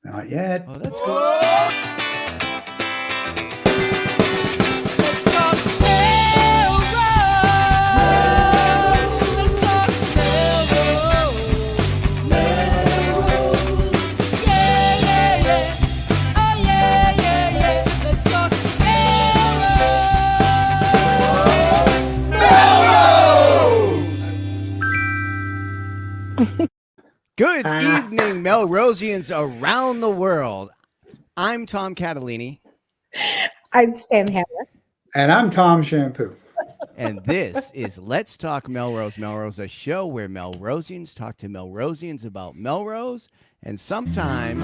Not yet. Oh, that's good. Good evening, Melrosians around the world. I'm Tom Catalini. I'm Sam Hammer. And I'm Tom Shampoo. And this is Let's Talk Melrose. Melrose, a show where Melrosians talk to Melrosians about Melrose. And sometimes,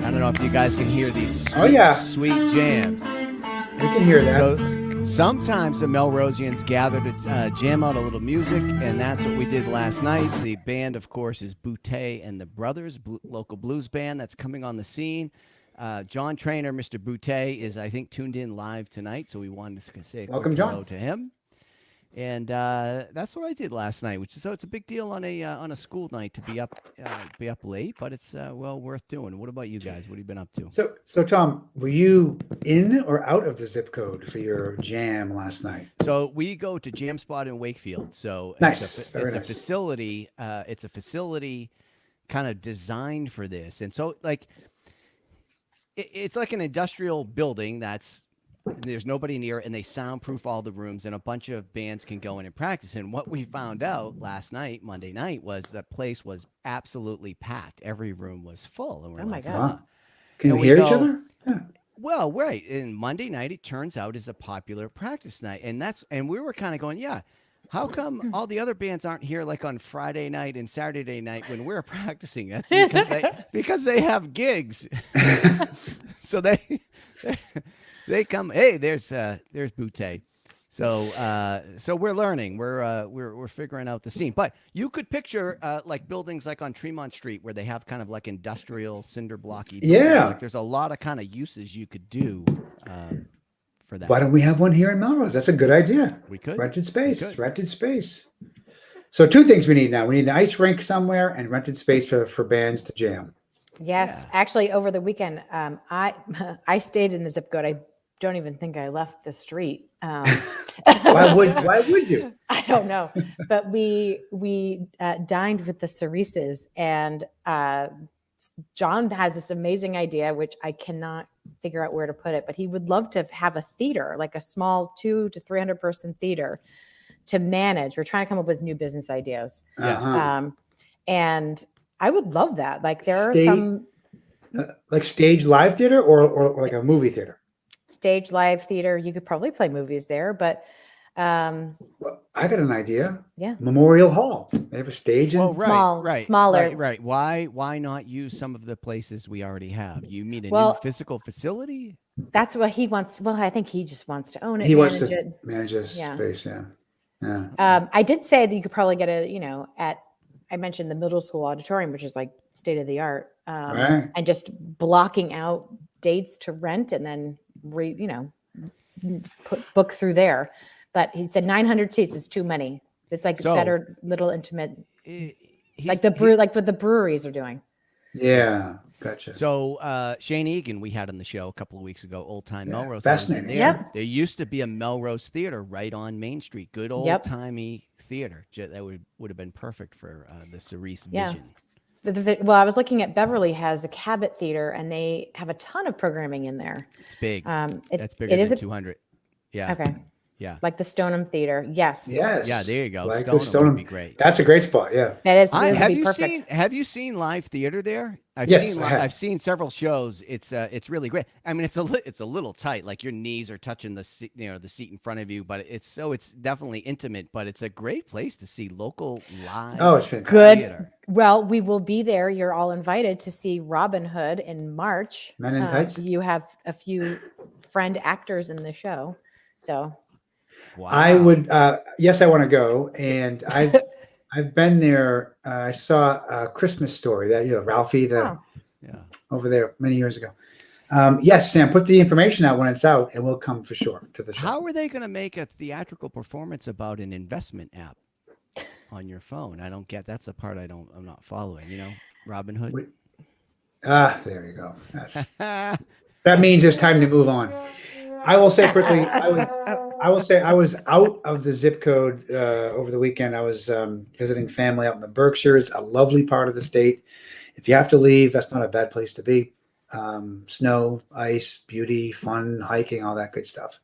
I don't know if you guys can hear these sweet jams. We can hear that. So sometimes the Melrosians gather to jam out a little music, and that's what we did last night. The band, of course, is Boutte and the Brothers, local blues band that's coming on the scene. John Trainer, Mr. Boutte, is, I think, tuned in live tonight, so we wanted to say a quick hello to him. And that's what I did last night, so it's a big deal on a school night to be up late, but it's well worth doing. What about you guys? What have you been up to? So Tom, were you in or out of the zip code for your jam last night? So we go to Jam Spot in Wakefield. So nice. It's a facility. It's a facility kind of designed for this, and so like it's like an industrial building there's nobody near, and they soundproof all the rooms, and a bunch of bands can go in and practice. And what we found out last night, Monday night, was the place was absolutely packed. Every room was full. And we're my God. Wow. Can you hear each other? Yeah. Well, right. And Monday night, it turns out, is a popular practice night. And we were kind of going, yeah, how come all the other bands aren't here like on Friday night and Saturday night when we're practicing? That's because they have gigs. So they come. Hey, there's Boutte. So we're learning. We're figuring out the scene. But you could picture like buildings like on Tremont Street where they have kind of like industrial cinder blocky buildings. Yeah. Like there's a lot of kind of uses you could do for that. Why don't we have one here in Melrose? That's a good idea. We could. Rented space. So two things we need now. We need an ice rink somewhere and rented space for bands to jam. Yes. Yeah. Actually, over the weekend, I stayed in the zip code. I don't even think I left the street. Why would you? I don't know. But we dined with the Cerises, and John has this amazing idea, which I cannot figure out where to put it, but he would love to have a theater, like a small 200 to 300 person theater to manage. We're trying to come up with new business ideas. Uh-huh. And I would love that. Like there are some like stage live theater or like a movie theater. Stage live theater. You could probably play movies there, but well, I got an idea. Yeah. Memorial Hall. They have a stage in smaller. Right. Why not use some of the places we already have? You mean a new physical facility? That's what he wants. Well, I think he just wants to own it. He wants to manage a space. Yeah. I did say that you could probably get I mentioned the middle school auditorium, which is like state of the art, right. And just blocking out dates to rent and then book through there. But he said 900 seats is too many. It's like better, little intimate, like what the breweries are doing. Yeah, gotcha. So Shane Egan, we had on the show a couple of weeks ago, Old Time Melrose. Fascinating. There used to be a Melrose theater right on Main Street. Good old timey theater. That would have been perfect for the Cerise vision. Well, I was looking at Beverly has the Cabot Theater, and they have a ton of programming in there. It's big. That's bigger than 200. Yeah. Okay. Yeah. Like the Stoneham Theater. Yes. Yeah, there you go. Like Stoneham would be great. That's a great spot. Yeah. That is. Have you seen live theater there? I've seen several shows. It's really great. I mean, it's a little tight. Like your knees are touching the seat in front of you, but it's definitely intimate. But it's a great place to see local live. Oh, it's fantastic. Good. Theater. Well, we will be there. You're all invited to see Robin Hood in March. Men in Tights. You have a few friend actors in the show, so. Wow. I would. Yes, I want to go, and I've been there. I saw a Christmas Story that Ralphie over there many years ago. Yes, Sam, put the information out when it's out, and we'll come for sure to the show. How are they going to make a theatrical performance about an investment app on your phone? I don't get. That's the part I'm not following. Robin Hood. There you go. That means it's time to move on. I will say quickly, I was out of the zip code over the weekend. I was visiting family out in the Berkshires, a lovely part of the state. If you have to leave, that's not a bad place to be. Snow, ice, beauty, fun, hiking, all that good stuff.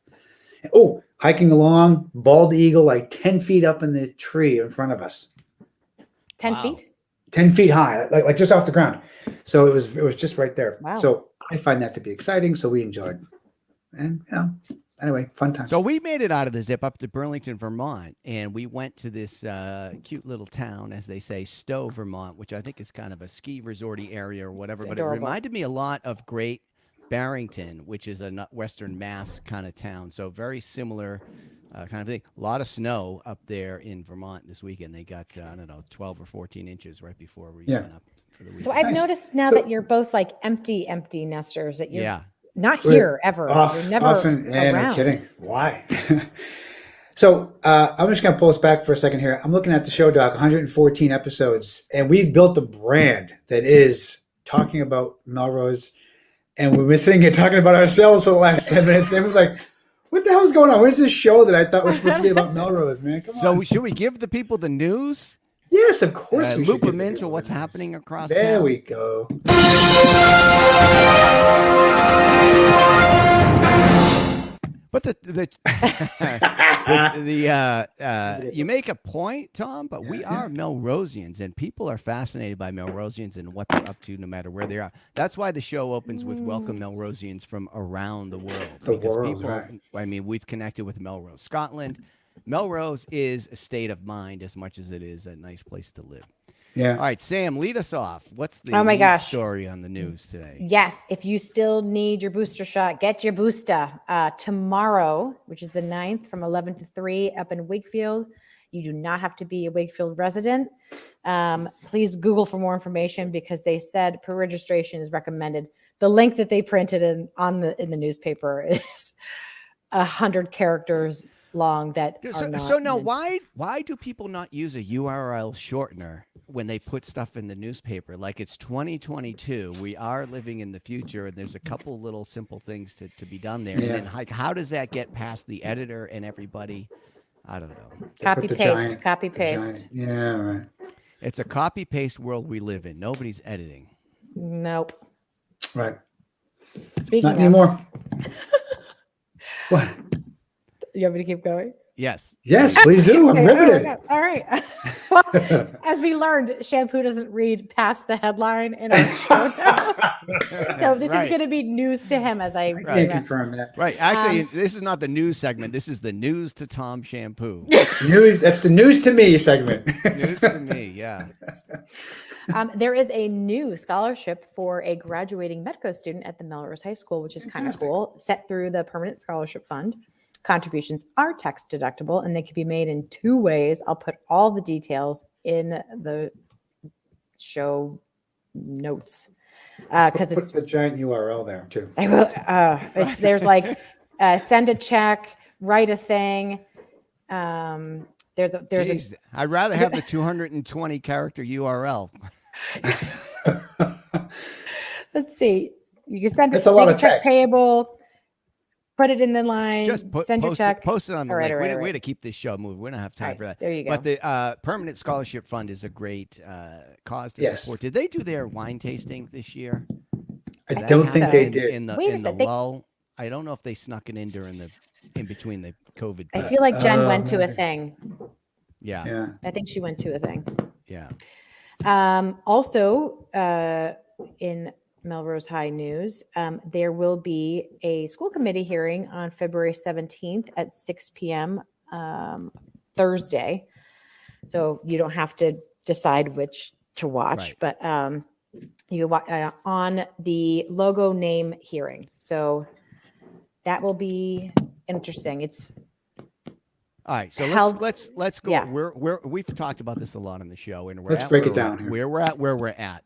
Oh, hiking along, bald eagle, like 10 feet up in the tree in front of us. 10 Wow. feet? 10 feet high, like just off the ground. So it was just right there. Wow. So I find that to be exciting. So we enjoyed. And anyway, fun time. So we made it out of the zip up to Burlington, Vermont, and we went to this cute little town, as they say, Stowe, Vermont, which I think is kind of a ski resorty area or whatever. It's but adorable. It reminded me a lot of Great Barrington, which is a Western Mass kind of town. So very similar kind of thing. A lot of snow up there in Vermont this weekend. They got, 12 or 14 inches right before we went up for the weekend. So I've Nice. noticed now that you're both like empty nesters, that you're not We're here ever. You're never often, around. no kidding. Why? So I'm just going to pull us back for a second here. I'm looking at the show doc, 114 episodes, and we've built a brand that is talking about Melrose, and we've been sitting here talking about ourselves for the last 10 minutes. And it was like, what the hell's going on? Where's this show that I thought was supposed to be about Melrose, man? Come on. So should we give the people the news? Yes, of course we Loop should. them into what's happening across There town. we go. But you make a point, Tom, but we are Melrosians, and people are fascinated by Melrosians and what they're up to no matter where they are. That's why the show opens with Welcome Melrosians from around the world. Right. We've connected with Melrose, Scotland. Melrose is a state of mind as much as it is a nice place to live. Yeah. All right, Sam, lead us off. What's the story on the news today? Yes, if you still need your booster shot, get your booster. Tomorrow, which is the 9th, from 11 to 3 up in Wakefield. You do not have to be a Wakefield resident. Please Google for more information, because they said pre-registration is recommended. The link that they printed in the newspaper is 100 characters long. So now, why do people not use a URL shortener when they put stuff in the newspaper? Like, it's 2022, we are living in the future, and there's a couple little simple things to be done there. Yeah. And then how does that get past the editor and everybody? I don't know. Copy paste. Yeah, right. It's a copy paste world we live in. Nobody's editing. Nope. Right. Speaking Not anymore. What? You want me to keep going? Yes. Yes, please do. I'm Okay, riveted. All right. Well, as we learned, shampoo doesn't read past the headline in our show notes. So this is going to be news to him as I can't confirm that. Right. Actually, this is not the news segment. This is the news to Tom shampoo. News. That's the news to me segment. News to me. Yeah. There is a new scholarship for a graduating Medco student at the Melrose High School, which is kind of cool, set through the Permanent Scholarship Fund. Contributions are tax deductible, and they can be made in 2 ways. I'll put all the details in the show notes because it's the giant URL there too. I will. There's like send a check, write a thing. There's I'd rather have the 220 character URL. Let's see. You can send That's a lot of check text. payable. Put it in the line. Just send your check. Post it on the All right, link. all right, We had to keep this show moving. We don't have time for that. There you go. But the Permanent Scholarship Fund is a great cause to support. Did they do their wine tasting this year? I don't think they did. In the lull. I don't know if they snuck it in in between the COVID. I feel like Jen went to a thing. Yeah. I think she went to a thing. Yeah. Also, in Melrose High news, there will be a school committee hearing on February 17th at 6 p.m. Thursday. So you don't have to decide which to watch, but you on the logo name hearing. So that will be interesting. It's all right. So let's go. Yeah. We've talked about this a lot on the show, and let's break it down here. Where we're at.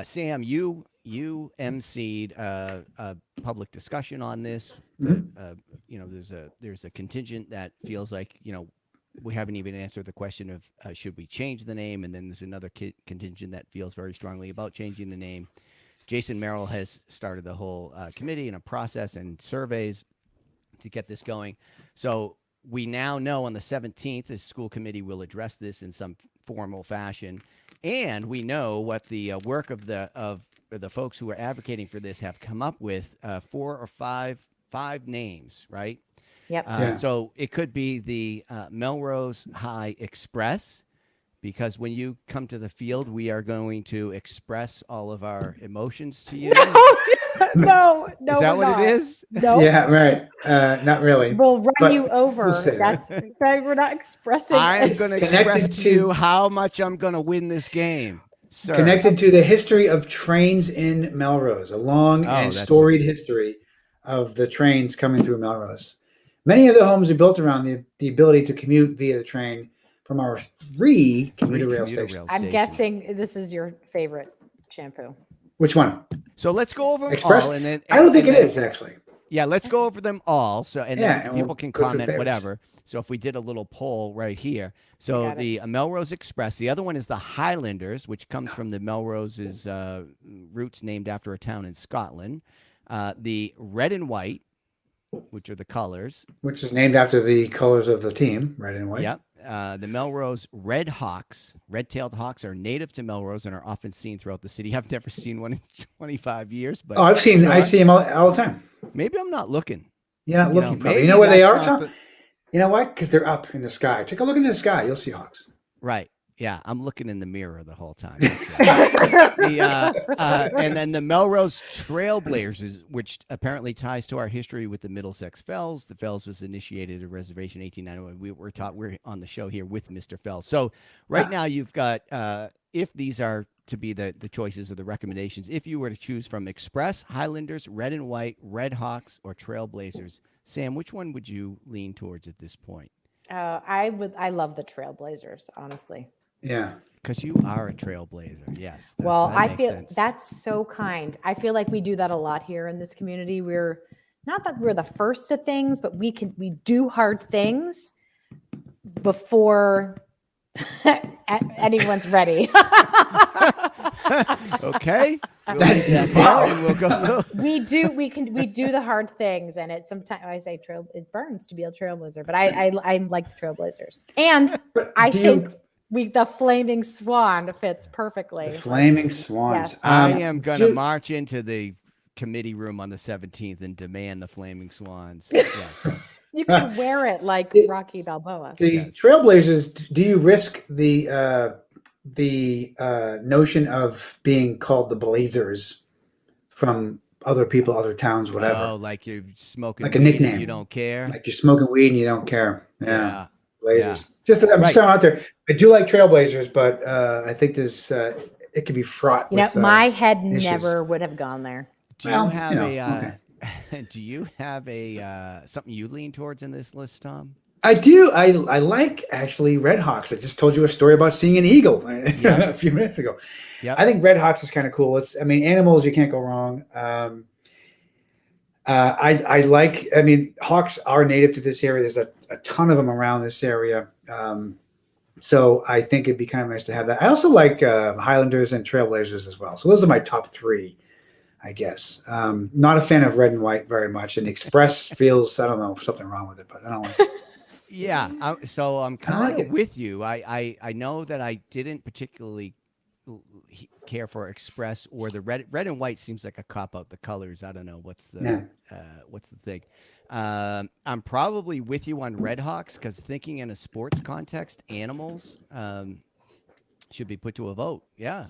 Sam, you emceed a public discussion on this. Mm-hmm. There's a contingent that feels like we haven't even answered the question of should we change the name, and then there's another contingent that feels very strongly about changing the name. Jason Merrill has started the whole committee and a process and surveys to get this going. So we now know on the 17th, the school committee will address this in some formal fashion, and we know what the work of the folks who are advocating for this have come up with 4 or 5 names, right? Yep. So it could be the Melrose High Express, because when you come to the field, we are going to express all of our emotions to you. No. Is that what it is? No. Yeah, right. Not really. We'll run but you over. we'll say that. We're not expressing. I'm going to Connected express to you how much I'm going to win this game, sir. Connected to the history of trains in Melrose, a long and storied history of the trains coming through Melrose. Many of the homes are built around the ability to commute via the train from our 3 commuter rail stations. I'm guessing this is your favorite shampoo. Which one? So let's go over them Express? all, and then I don't think it is actually. Yeah, let's go over them all. So then people can go through comment favorites. whatever. So if we did a little poll right here, so the Melrose Express. The other one is the Highlanders, which comes from the Melrose's roots, named after a town in Scotland. The Red and White, which are the colors. Which is named after the colors of the team, red and white. Yep. The Melrose Red Hawks, red-tailed hawks, are native to Melrose and are often seen throughout the city. I've never seen one in 25 years, but I see them all the time. Maybe I'm not looking. You're not looking. Probably. You know where they are, Tom? You know what? Because they're up in the sky. Take a look in the sky. You'll see hawks. Right. Yeah, I'm looking in the mirror the whole time. And then the Melrose Trailblazers, which apparently ties to our history with the Middlesex Fells. The Fells was initiated as a reservation in 1891. We're on the show here with Mr. Fells. So now you've got, if these are to be the choices or the recommendations, if you were to choose from Express, Highlanders, Red and White, Red Hawks, or Trailblazers, Sam, which one would you lean towards at this point? I love the Trailblazers, honestly. Yeah. Because you are a trailblazer. Yes. Well, I feel that's so kind. I feel like we do that a lot here in this community. We're not that we're the first to things, but we do hard things before anyone's ready. Okay. We do the hard things, and it sometimes I say it burns to be a trailblazer, but I like the Trailblazers, and I think the Flaming Swan fits perfectly. The Flaming Swans. Yes. I am going to march into the committee room on the 17th and demand the Flaming Swans. Yes. You can wear it like Rocky Balboa. The Trailblazers. Do you risk the notion of being called the Blazers from other people, other towns, whatever? Oh, like you're smoking like a weed nickname. And you don't care. Like you're smoking weed and you don't care. Yeah. Blazers. Yeah. Just I'm just out there. I do like Trailblazers, but I think this it could be fraught. With, my head issues. Never would have gone there. Do you have a something you lean towards in this list, Tom? I do. I like actually Red Hawks. I just told you a story about seeing an eagle a few minutes ago. Yep. I think Red Hawks is kind of cool. Animals, you can't go wrong. Hawks are native to this area. There's a ton of them around this area. So I think it'd be kind of nice to have that. I also like Highlanders and Trailblazers as well. So those are my top 3, I guess. Not a fan of Red and White very much. And Express feels, I don't know, something wrong with it, but I don't like it. Yeah. So I'm kind of with you. I know that I didn't particularly care for Express or the red and white seems like a cop out. The colors, I don't know what's the thing. I'm probably with you on Red Hawks because thinking in a sports context, animals should be put to a vote. Yeah.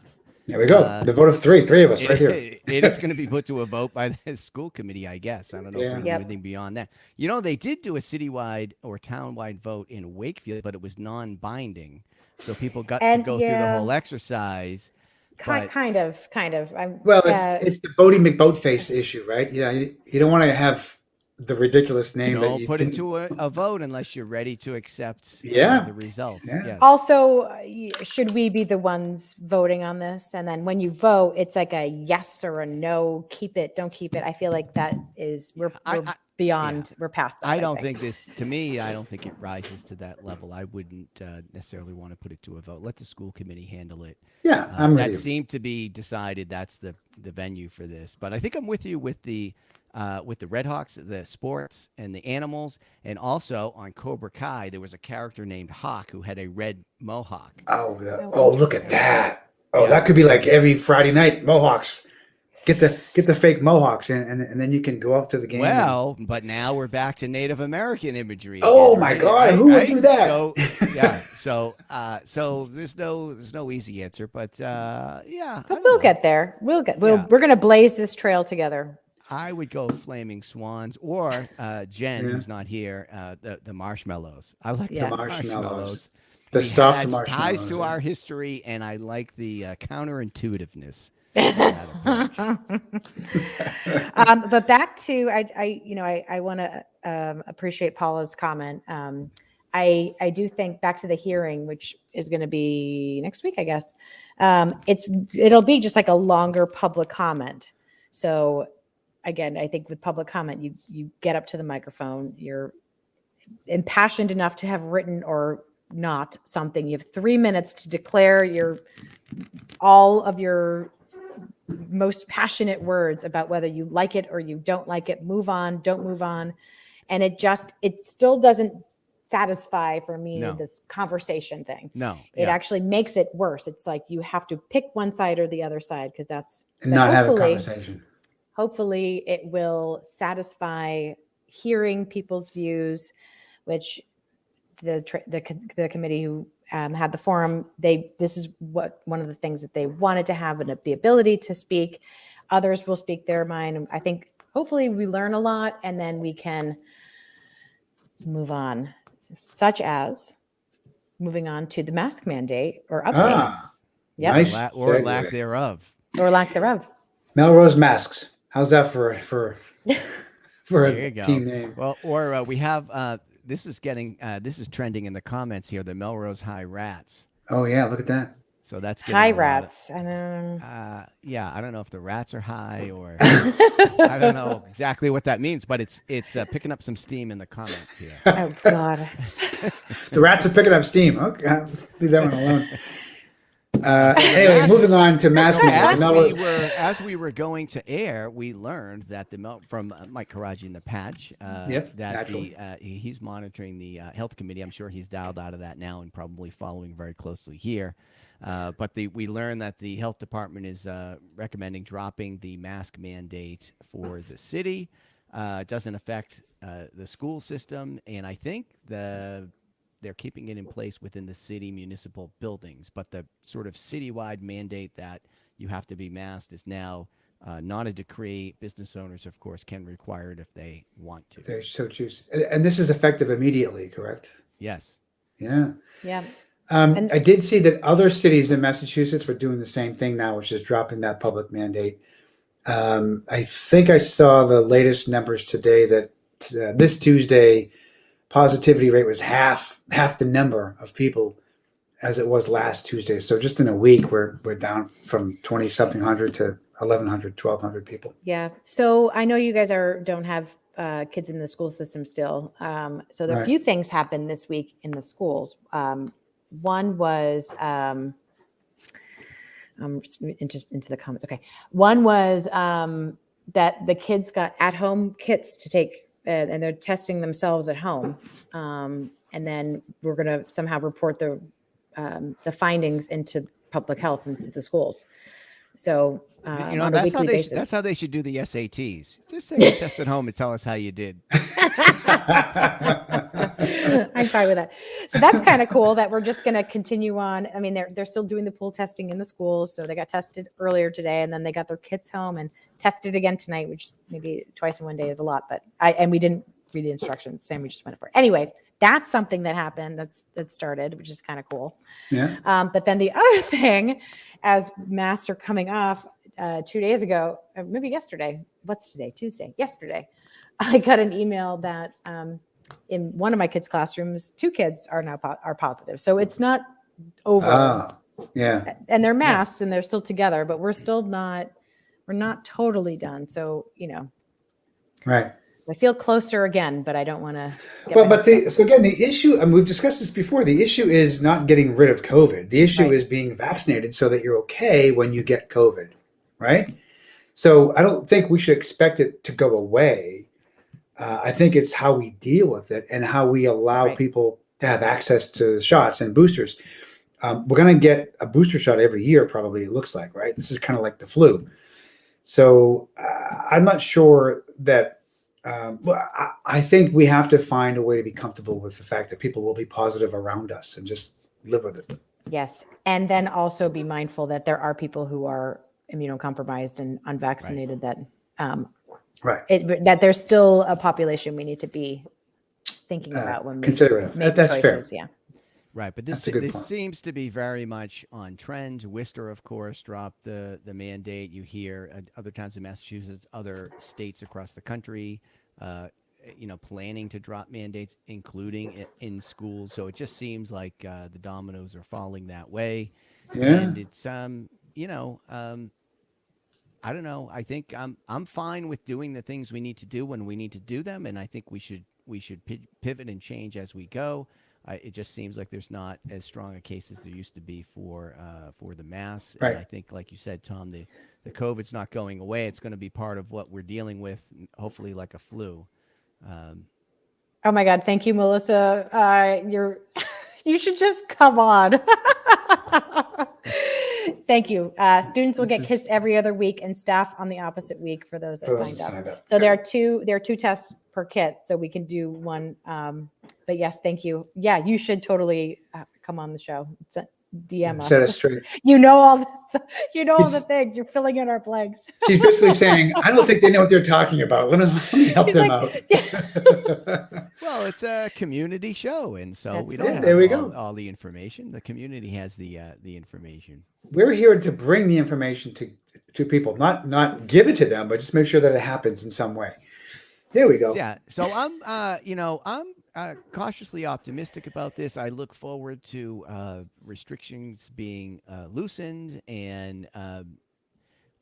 There we go. The vote of 3 of us right here. It is going to be put to a vote by the school committee, I guess. I don't know if we do anything beyond that. You know, they did do a citywide or townwide vote in Wakefield, but it was non-binding. So people got to go through the whole exercise. Kind of. It's the Bodie McBoatface issue, right? Yeah, you don't want to have the ridiculous name. Don't put it to a vote unless you're ready to accept the results. Yeah. Yes. Also, should we be the ones voting on this? And then when you vote, it's like a yes or a no, keep it, don't keep it. I feel like that is, we're beyond. We're past that. I don't think to me, I don't think it rises to that level. I wouldn't necessarily want to put it to a vote. Let the school committee handle it. Yeah, I'm with that you. seemed to be decided. That's the venue for this. But I think I'm with you with the Red Hawks, the sports, and the animals, and also on Cobra Kai there was a character named Hawk who had a red mohawk. Oh, look at that! Oh, that could be like every Friday night Mohawks. Get the fake Mohawks and then you can go up to the game. Well, but now we're back to Native American imagery. Oh again, my right? God, Right? who would do that? So yeah, so there's no easy answer, but yeah. But we'll get there. We're gonna blaze this trail together. I would go Flaming Swans or Jen, who's not here, the marshmallows. I like the marshmallows. The soft Ties marshmallows. to our history, and I like the counterintuitiveness. But back to I want to appreciate Paula's comment. I do think back to the hearing, which is going to be next week, I guess. It'll be just like a longer public comment. So again, I think with public comment, you get up to the microphone, you're impassioned enough to have written or not something. You have 3 minutes to declare all of your most passionate words about whether you like it or you don't like it. Move on, don't move on. And it still doesn't satisfy for me this conversation thing. It actually makes it worse. It's like you have to pick one side or the other side because that's not have a conversation. Hopefully it will satisfy hearing people's views, which the committee who had the forum, this is one of the things that they wanted to have, and the ability to speak. Others will speak their mind. And I think hopefully we learn a lot and then we can move on, such as moving on to the mask mandate or updates. Nice. Or lack thereof. Or lack thereof. Melrose masks. How's that for a team name? Well, or we have this is trending in the comments here. The Melrose High Rats. Oh yeah, look at that. So that's high rats. I don't know if the rats are high or I don't know exactly what that means, but it's picking up some steam in the comments here. Oh God. The rats are picking up steam. Okay, I'll leave that one alone. Anyway, moving on to mask. As we were going to air, we learned that from Mike Karaji in the Patch that he's monitoring the health committee. I'm sure he's dialed out of that now and probably following very closely here. But we learned that the health department is recommending dropping the mask mandate for the city. It doesn't affect the school system, and I think they're keeping it in place within the city municipal buildings. But the sort of citywide mandate that you have to be masked is now not a decree. Business owners, of course, can require it if they want to. They so choose. And this is effective immediately, correct? Yes. Yeah. Yeah. I did see that other cities in Massachusetts were doing the same thing now, which is dropping that public mandate. I think I saw the latest numbers today that this Tuesday, positivity rate was half the number of people as it was last Tuesday. So just in a week, we're down from 20-something hundred to 1,100, 1,200 people. Yeah. So I know you guys don't have kids in the school system still. So there are a few things happened this week in the schools. One was I'm just into the comments. Okay. One was that the kids got at-home kits to take, and they're testing themselves at home. And then we're going to somehow report the findings into public health into the schools. So on a weekly basis. That's how they should do the SATs. Just take a test at home and tell us how you did. I'm fine with that. So that's kind of cool that we're just going to continue on. I mean, they're still doing the pool testing in the schools. So they got tested earlier today, and then they got their kits home and tested again tonight, which maybe twice in one day is a lot. But we didn't read the instructions. Sam, we just went for it. Anyway, that's something that happened. That started, which is kind of cool. Yeah. But then the other thing, as masks are coming off, 2 days ago, maybe yesterday. What's today? Tuesday. Yesterday, I got an email that in one of my kids' classrooms, 2 kids are now are positive. So it's not over. Yeah. And they're masked and they're still together, but we're not totally done. So Right. I feel closer again, but I don't want to. So again, the issue, and we've discussed this before, the issue is not getting rid of COVID. The issue is being vaccinated so that you're okay when you get COVID, right? So I don't think we should expect it to go away. I think it's how we deal with it and how we allow people to have access to the shots and boosters. We're going to get a booster shot every year, probably, it looks like, right? This is kind of like the flu. So I'm not sure that, I think we have to find a way to be comfortable with the fact that people will be positive around us and just live with it. Yes. And then also be mindful that there are people who are immunocompromised and unvaccinated that that there's still a population we need to be thinking about when we make that's choices. Fair. Yeah. Right, but this seems to be very much on trend. Worcester, of course, dropped the mandate. You hear other towns in Massachusetts, other states across the country, planning to drop mandates, including in schools. So it just seems like the dominoes are falling that way. Yeah. And it's I don't know. I think I'm fine with doing the things we need to do when we need to do them, and I think we should pivot and change as we go. It just seems like there's not as strong a case as there used to be for the mass. Right. And I think, like you said, Tom, the COVID's not going away. It's going to be part of what we're dealing with, hopefully like a flu. Oh my God. Thank you, Melissa. You should just come on. Thank you. Students will get kits every other week and staff on the opposite week for those that signed up. So there are two tests per kit, so we can do one. But yes, thank you. Yeah, you should totally come on the show. DM us. Set us straight. You know all the things. You're filling in our blanks. She's basically saying, I don't think they know what they're talking about. Let me help them out. Well, it's a community show, and so we don't have all the information. The community has the information. We're here to bring the information to people, not give it to them, but just make sure that it happens in some way. There we go. Yeah. So I'm cautiously optimistic about this. I look forward to restrictions being loosened, and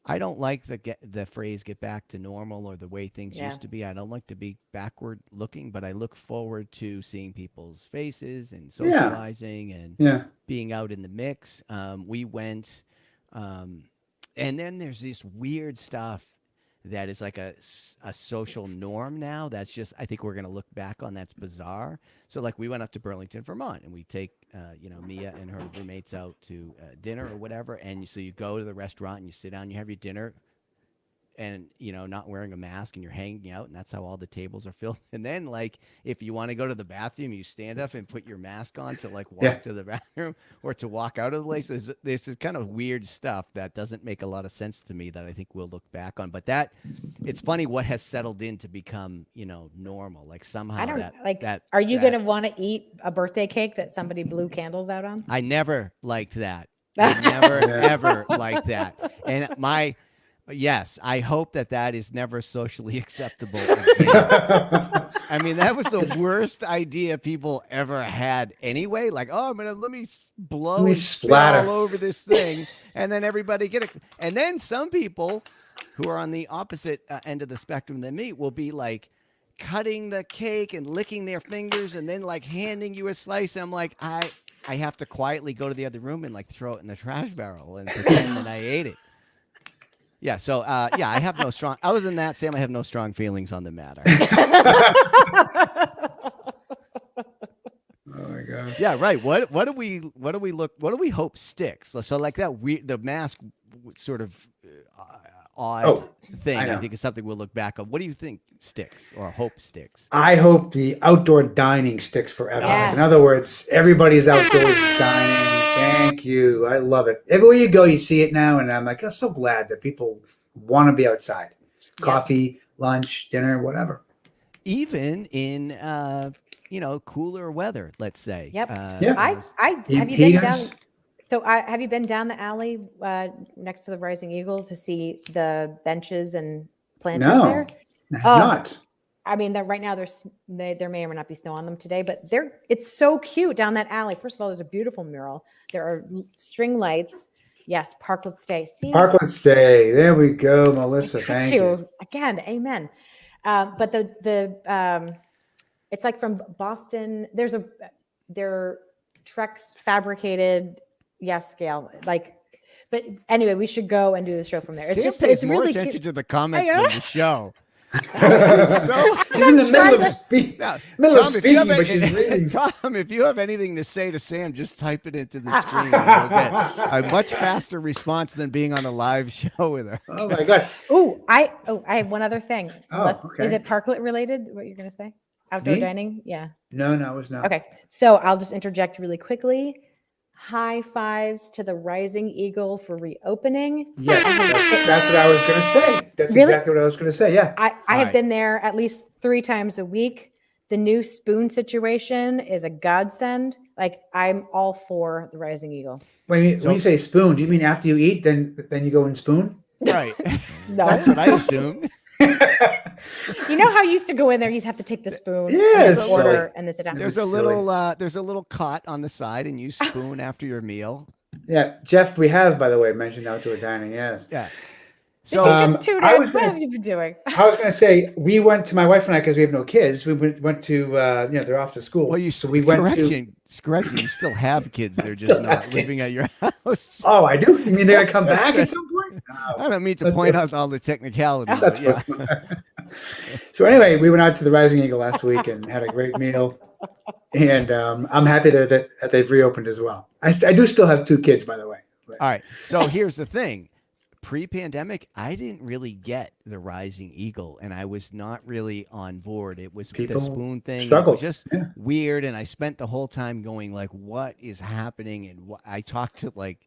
I don't like the phrase "get back to normal" or the way things used to be. I don't like to be backward looking, but I look forward to seeing people's faces and socializing and being out in the mix. We went, and then there's this weird stuff that is like a social norm now. That's just, I think we're going to look back on, that's bizarre. So like we went up to Burlington, Vermont, and we take, Mia and her roommates out to dinner or whatever. And so you go to the restaurant and you sit down, you have your dinner, and, not wearing a mask, and you're hanging out, and that's how all the tables are filled. And then, like, if you want to go to the bathroom, you stand up and put your mask on to, like, walk to the bathroom or to walk out of the place. This is kind of weird stuff that doesn't make a lot of sense to me that I think we'll look back on. But it's funny what has settled in to become, normal. Like, somehow are you going to want to eat a birthday cake that somebody blew candles out on? I never liked that. I never, ever liked that. And yes, I hope that is never socially acceptable again. I mean, that was the worst idea people ever had anyway. Like, oh, let me blow and splatter all over this thing, and then everybody get it. And then some people who are on the opposite end of the spectrum than me will be like cutting the cake and licking their fingers and then like handing you a slice. I'm like, I have to quietly go to the other room and like throw it in the trash barrel and pretend that I ate it. Yeah. So, I have no strong, other than that, Sam, I have no strong feelings on the matter. Oh my God. Yeah. Right. What do we hope sticks? So like the mask sort of odd thing, I think is something we'll look back on. What do you think sticks or hope sticks? I hope the outdoor dining sticks forever. Yes. In other words, everybody's outdoors dining. Thank you. I love it. Everywhere you go, you see it now. And I'm like, I'm so glad that people want to be outside. Coffee, lunch, dinner, whatever. Even in, cooler weather, let's say. Yep. Have you been down? So have you been down the alley next to the Rising Eagle to see the benches and planters there? No, not. I mean, right now there may or may not be snow on them today, but it's so cute down that alley. First of all, there's a beautiful mural. There are string lights. Yes, Parklet Stay. See? Parklet Stay. There we go, Melissa. Thank you. Again, amen. But it's like from Boston. They're Trex fabricated, scale. Like, but anyway, we should go and do the show from there. It's Sam pays more really attention cute. to the comments than the show. He's in the middle of speaking, but she's reading. Tom, if you have anything to say to Sam, just type it into the screen. And you'll get a much faster response than being on a live show with her. Oh my God. I have one other thing. Okay. Is it parklet related? What you're going to say? Outdoor dining? Yeah. No, it was not. Okay. So I'll just interject really quickly. High fives to the Rising Eagle for reopening. Yeah, that's what I was going to say. That's Really? exactly what I was going to say. Yeah. I have been there at least 3 times a week. The new spoon situation is a godsend. Like, I'm all for the Rising Eagle. When you say spoon, do you mean after you eat, then you go and spoon? Right. No. That's what I assumed. You know how you used to go in there, you'd have to take the spoon, Yes, order, and then sit down. There's a little cot on the side, and you spoon after your meal. Yeah, Jeff, we have, by the way, mentioned outdoor dining. Yes. Yeah. So did you just tune in? What have you been doing? I was going to say, we went to, my wife and I, because we have no kids, we went to, they're off to school. Well, we went correction, you still have kids. They're just not living at your house. Oh, I do? You mean they're going to come back at some point? No. I don't mean to point out all the technicalities. But yeah. So anyway, we went out to the Rising Eagle last week and had a great meal. And I'm happy that they've reopened as well. I do still have 2 kids, by the way. But. All right. So here's the thing. Pre-pandemic, I didn't really get the Rising Eagle, and I was not really on board. It was the spoon thing. It was just weird, and I spent the whole time going like, "What is happening?" And I talked to like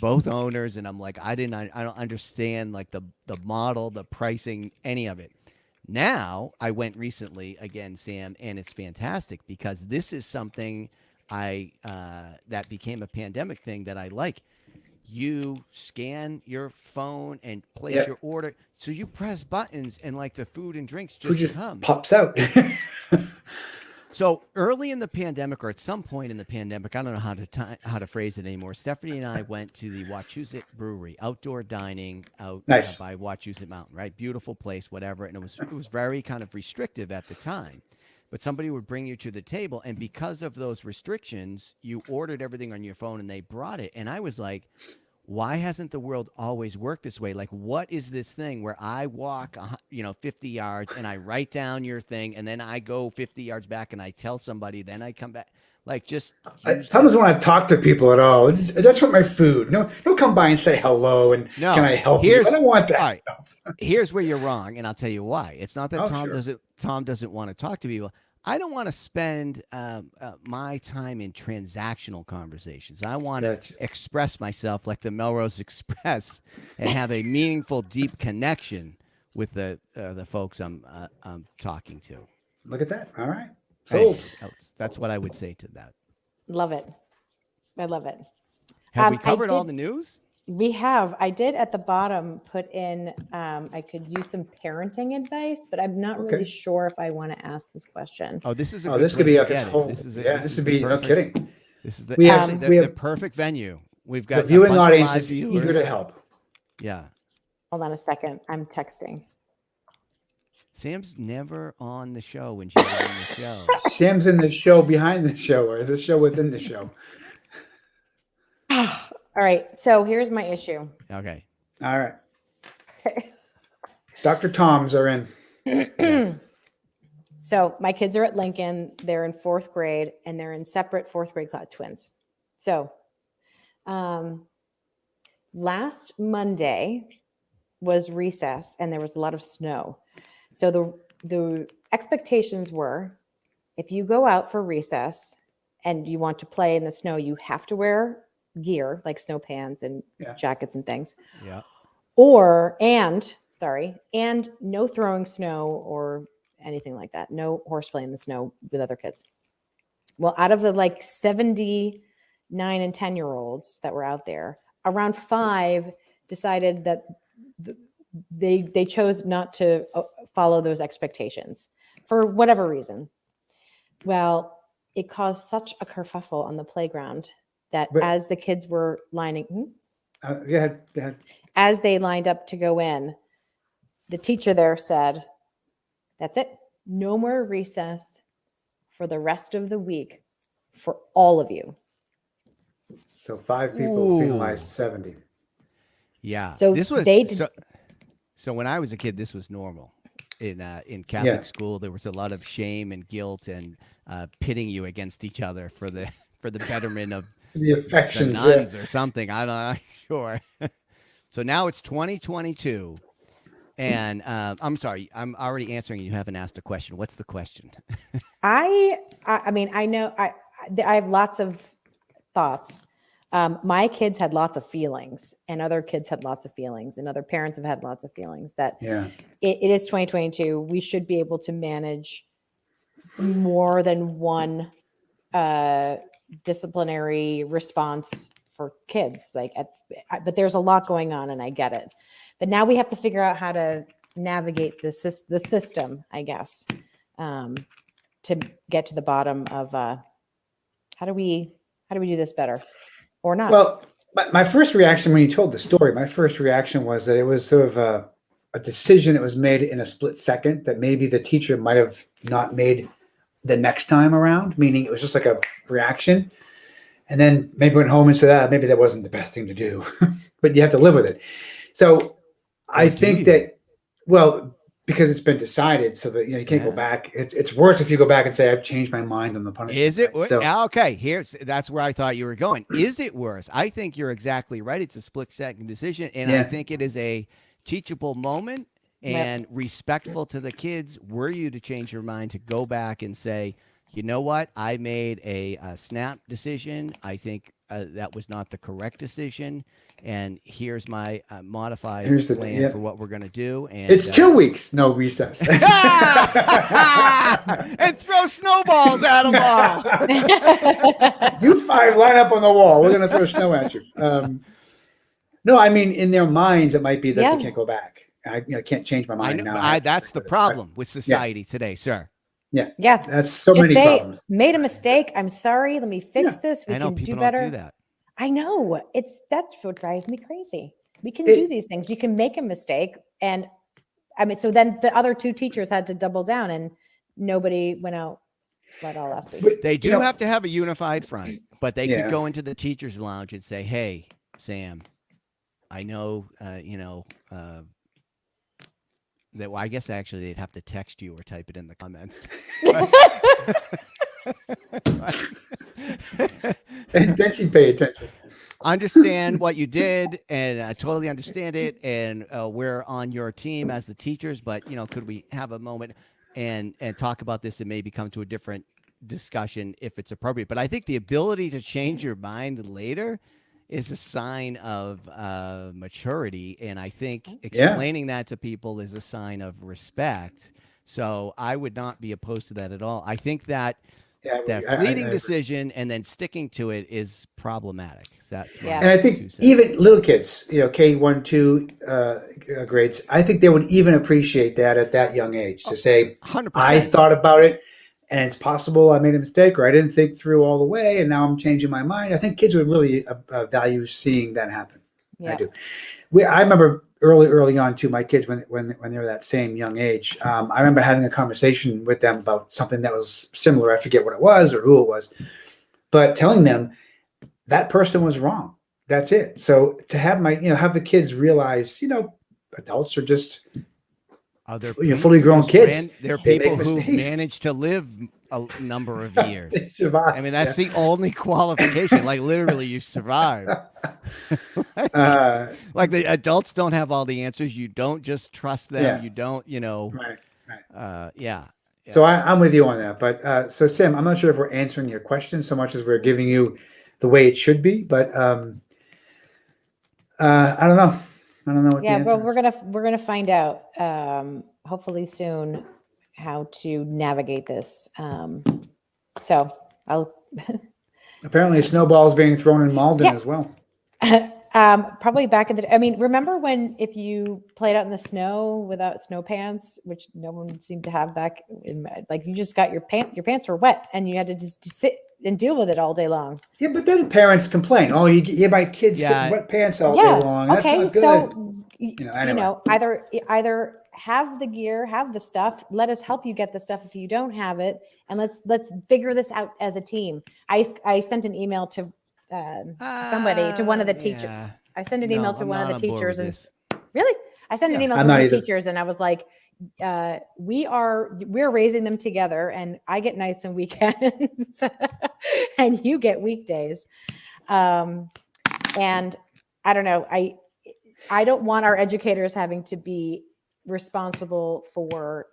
both owners, and I'm like, I don't understand like the model, the pricing, any of it. Now I went recently again, Sam, and it's fantastic because this is something that became a pandemic thing that I like. You scan your phone and place your order. So you press buttons and like the food and drinks just come. Pops out. So early in the pandemic, or at some point in the pandemic, I don't know how to phrase it anymore. Stephanie and I went to the Wachusett Brewery, outdoor dining out by Wachusett Mountain, right? Beautiful place, whatever. And it was very kind of restrictive at the time. But somebody would bring you to the table, and because of those restrictions, you ordered everything on your phone, and they brought it. And I was like, why hasn't the world always worked this way? Like, what is this thing where I walk, 50 yards, and I write down your thing, and then I go 50 yards back, and I tell somebody, then I come back? Like, just Tom doesn't want to talk to people at all. That's what my food. No, don't come by and say hello and can I help you? I don't want that. Right. Here's where you're wrong, and I'll tell you why. It's not that Tom doesn't want to talk to people. I don't want to spend my time in transactional conversations. I want to express myself like the Melrose Express and have a meaningful, deep connection with the folks I'm talking to. Look at that. All right. Sold. That's what I would say to that. Love it. I love it. Have we covered all the news? We have. I did at the bottom put in, I could use some parenting advice, but I'm not really sure if I want to ask this question. Oh, this is this could be like this whole. This would be no kidding. This is the perfect venue. We've got the viewing audience is eager to help. Yeah. Hold on a second. I'm texting. Sam's never on the show when she's on the show. Sam's in the show behind the show, or the show within the show. All right. So here's my issue. Okay. All right. Dr. Toms are in. Yes. So my kids are at Lincoln. They're in 4th grade, and they're in separate 4th grade class, twins. So last Monday was recess, and there was a lot of snow. So the expectations were, if you go out for recess and you want to play in the snow, you have to wear gear like snow pants and jackets and things. Yeah. And no throwing snow or anything like that. No horseplay in the snow with other kids. Well, out of the 79 and 10-year-olds that were out there, around 5 decided that they chose not to follow those expectations for whatever reason. Well, it caused such a kerfuffle on the playground that as the kids were lining, go ahead. As they lined up to go in, the teacher there said, That's it. No more recess for the rest of the week for all of you. So 5 people penalized 70. Yeah. So this was they did, so when I was a kid, this was normal. In Catholic school, there was a lot of shame and guilt and pitting you against each other for the betterment of The affections. the nuns or something. I'm not sure. So now it's 2022, and I'm sorry, I'm already answering. You haven't asked a question. What's the question? I mean, I know I have lots of thoughts. My kids had lots of feelings, and other kids had lots of feelings, and other parents have had lots of feelings. That it is 2022. We should be able to manage more than one disciplinary response for kids. But there's a lot going on, and I get it. But now we have to figure out how to navigate the system, I guess, to get to the bottom of how do we do this better or not? Well, my first reaction when you told the story, my first reaction was that it was sort of a decision that was made in a split second that maybe the teacher might have not made the next time around, meaning it was just like a reaction. And then maybe went home and said, maybe that wasn't the best thing to do, but you have to live with it. So I think that, well, because it's been decided so that, you can't go back. It's worse if you go back and say, I've changed my mind on the punishment. Is it? Right? So, okay, that's where I thought you were going. Is it worse? I think you're exactly right. It's a split second decision. And I think it is a teachable moment and respectful to the kids. Were you to change your mind to go back and say, you know what? I made a snap decision. I think that was not the correct decision. And here's my modified plan for what we're going to do. And it's 2 weeks, no recess. And throw snowballs at them all. You 5 line up on the wall. We're going to throw snow at you. No, I mean, in their minds, it might be that they can't go back. I can't change my mind now. That's the problem with society today, sir. Yeah. That's so many problems. Made a mistake. I'm sorry. Let me fix this. We can do better. Don't do that. I know. That's what drives me crazy. We can do these things. We can make a mistake. And I mean, so then the other 2 teachers had to double down and nobody went out let all last week. They do have to have a unified front, but they could go into the teacher's lounge and say, hey, Sam, I know, that, well, I guess actually they'd have to text you or type it in the comments. And then she'd pay attention. Understand what you did, and I totally understand it. And we're on your team as the teachers, but could we have a moment and talk about this and maybe come to a different discussion if it's appropriate? But I think the ability to change your mind later is a sign of maturity, and I think explaining that to people is a sign of respect. So I would not be opposed to that at all. I think that that fleeting decision and then sticking to it is problematic. That's and I think even little kids, K1, 2 grades, I think they would even appreciate that at that young age to say, 100%. I thought about it. And it's possible I made a mistake or I didn't think through all the way, and now I'm changing my mind. I think kids would really value seeing that happen. I do. I remember early on too. My kids, when they were that same young age, I remember having a conversation with them about something that was similar. I forget what it was or who it was, but telling them that person was wrong. That's it. So to have have the kids realize, adults are just. Fully grown kids. They're people who manage to live a number of years. They survive. I mean, that's the only qualification. Like literally, you survive. Like the adults don't have all the answers. You don't just trust them. Yeah. You don't. Right. Yeah. So I'm with you on that. But so Sam, I'm not sure if we're answering your question so much as we're giving you the way it should be. But I don't know. I don't know what the answer well, is. we're gonna find out hopefully soon how to navigate this. So I'll apparently snowballs being thrown in Malden as well. Probably back in the. I mean, remember when if you played out in the snow without snow pants, which no one seemed to have back in, like you just got your pants were wet and you had to just sit and deal with it all day long. Yeah, but then parents complain. Oh, you my kids sit in wet pants all day long. That's okay, not good. so Anyway. either have the gear, have the stuff. Let us help you get the stuff if you don't have it, and let's figure this out as a team. I sent an email to somebody, to one of the teachers. I sent an email to one of the teachers, and really, I sent an email to one of the teachers, and I was like, we're raising them together, and I get nights and weekends and you get weekdays. And I don't know, I don't want our educators having to be responsible for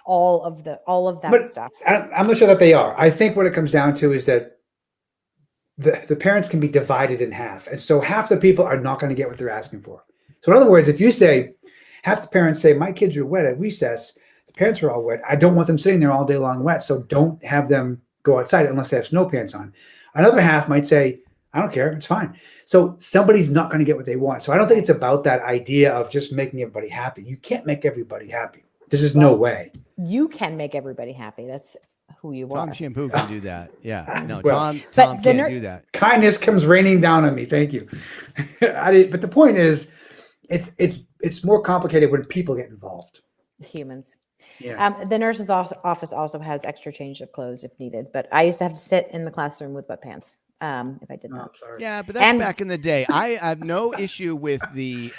all of that stuff. I'm not sure that they are. I think what it comes down to is that the parents can be divided in half. And so half the people are not going to get what they're asking for. So in other words, if you say, half the parents say, my kids are wet at recess, the parents are all wet, I don't want them sitting there all day long wet, so don't have them go outside unless they have snow pants on. Another half might say, I don't care, it's fine. So somebody's not going to get what they want. So I don't think it's about that idea of just making everybody happy. You can't make everybody happy. This is no way. You can make everybody happy. That's who you are. Tom Shampoo can do that. Yeah. No, Well, Tom can't do that. Kindness comes raining down on me. Thank you. But the point is, it's more complicated when people get involved. Humans. Yeah. The nurse's office also has extra change of clothes if needed, but I used to have to sit in the classroom with wet pants if I did not. Yeah, but that's back in the day. I have no issue with the.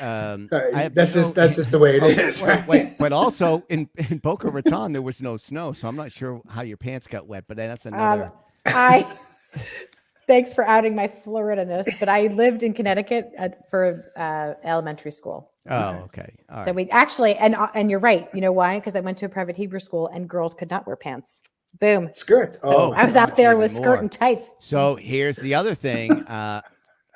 That's just the way it is. Wait, but also in Boca Raton there was no snow, so I'm not sure how your pants got wet. But that's another. Thanks for outing my Florida-ness, but I lived in Connecticut for elementary school. Oh, okay. All right. So we actually, and you're right. You know why? Because I went to a private Hebrew school and girls could not wear pants. Boom. Skirts. So I was out there with skirt and tights. So here's the other thing.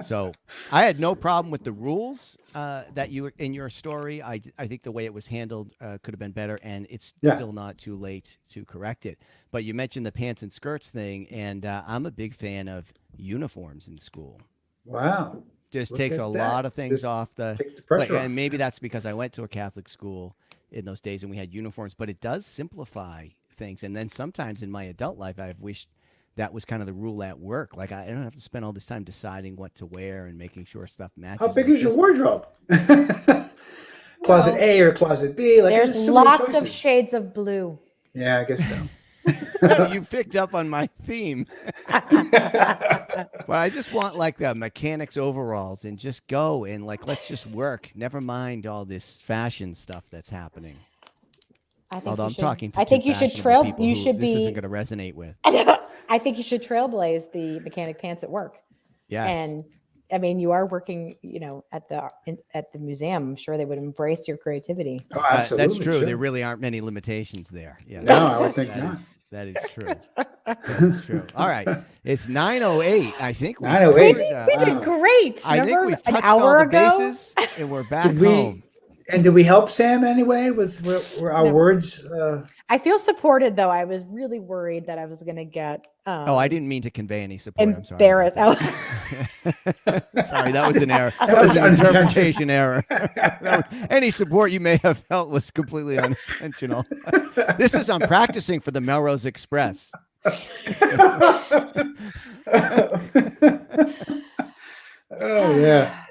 So I had no problem with the rules that you in your story. I think the way it was handled could have been better, and it's still not too late to correct it. But you mentioned the pants and skirts thing, and I'm a big fan of uniforms in school. Wow. Just takes a lot of things off the pressure off. And maybe that's because I went to a Catholic school in those days and we had uniforms, but it does simplify things. And then sometimes in my adult life, I've wished that was kind of the rule at work. Like I don't have to spend all this time deciding what to wear and making sure stuff matches. How big is your wardrobe? Closet A or closet B? Like, there's lots of shades of blue. Yeah, I guess so. You picked up on my theme. But I just want like the mechanics overalls and just go and like let's just work. Never mind all this fashion stuff that's happening. Although I'm talking to you should trail. You should this be. isn't going to resonate with. I think you should trailblaze the mechanic pants at work. Yes. And I mean, you are working, at the museum. I'm sure they would embrace your creativity. Oh, absolutely. That's true. Sure. There really aren't many limitations there. Yeah. No, I would think not. That is true. That is true. All right. It's 9:08. I think we 9:08. We did great. I think we've touched an hour all the ago? bases and we're back home. And did we help Sam in any way? Were our words? I feel supported, though. I was really worried that I was going to get. I didn't mean to convey any support. I'm sorry. Embarrassed. Sorry, that was an error. That was an interpretation error. Any support you may have felt was completely unintentional. This is I'm practicing for the Melrose Express. Oh yeah.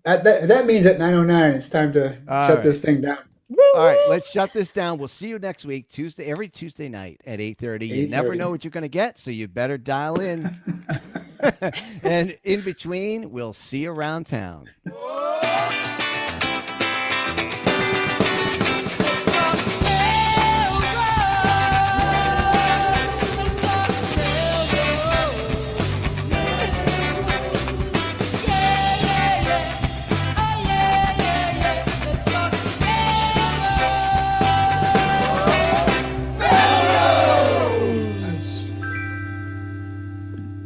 That means at 9:09 it's time to shut this thing down. All right, let's shut this down. We'll see you next week, every Tuesday night at 8:30. You never know what you're going to get, so you better dial in. And in between, we'll see you around town.